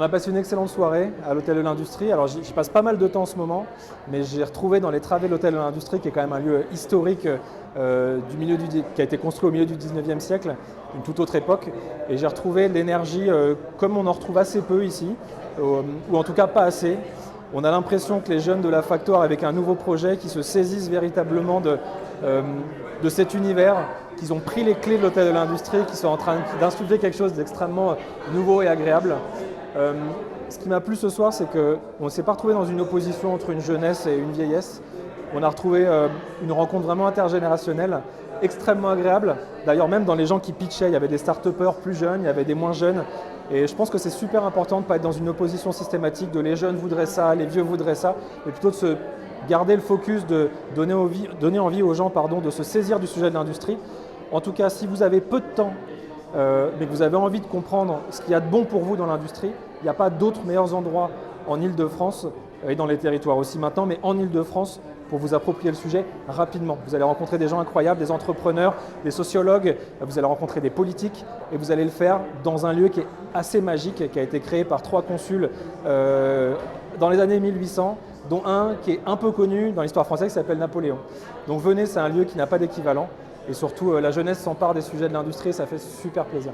a passé une excellente soirée à l'Hôtel de l'Industrie. Alors j'y passe pas mal de temps en ce moment, mais j'ai retrouvé dans les travées de l'Hôtel de l'Industrie, qui est quand même un lieu historique qui a été construit au milieu du 19e siècle, une toute autre époque. Et j'ai retrouvé l'énergie comme on en retrouve assez peu ici, ou en tout cas pas assez. On a l'impression que les jeunes de la Factoire, avec un nouveau projet, qui se saisissent véritablement de cet univers, qu'ils ont pris les clés de l'Hôtel de l'Industrie, qui sont en train d'insuffler quelque chose d'extrêmement nouveau et agréable. Ce qui m'a plu ce soir, c'est qu'on ne s'est pas retrouvé dans une opposition entre une jeunesse et une vieillesse. On a retrouvé une rencontre vraiment intergénérationnelle, extrêmement agréable. D'ailleurs, même dans les gens qui pitchaient, il y avait des start-upers plus jeunes, il y avait des moins jeunes. Et je pense que c'est super important de ne pas être dans une opposition systématique de les jeunes voudraient ça, les vieux voudraient ça, mais plutôt de se garder le focus, de donner envie aux gens de se saisir du sujet de l'industrie. En tout cas, si vous avez peu de temps, mais que vous avez envie de comprendre ce qu'il y a de bon pour vous dans l'industrie, il n'y a pas d'autres meilleurs endroits en Île-de-France et dans les territoires aussi maintenant, mais en Île-de-France pour vous approprier le sujet rapidement. Vous allez rencontrer des gens incroyables, des entrepreneurs, des sociologues, vous allez rencontrer des politiques et vous allez le faire dans un lieu qui est assez magique, qui a été créé par 3 consuls dans les années 1800, dont un qui est un peu connu dans l'histoire française qui s'appelle Napoléon. Donc venez, c'est un lieu qui n'a pas d'équivalent et surtout la jeunesse s'empare des sujets de l'industrie et ça fait super plaisir.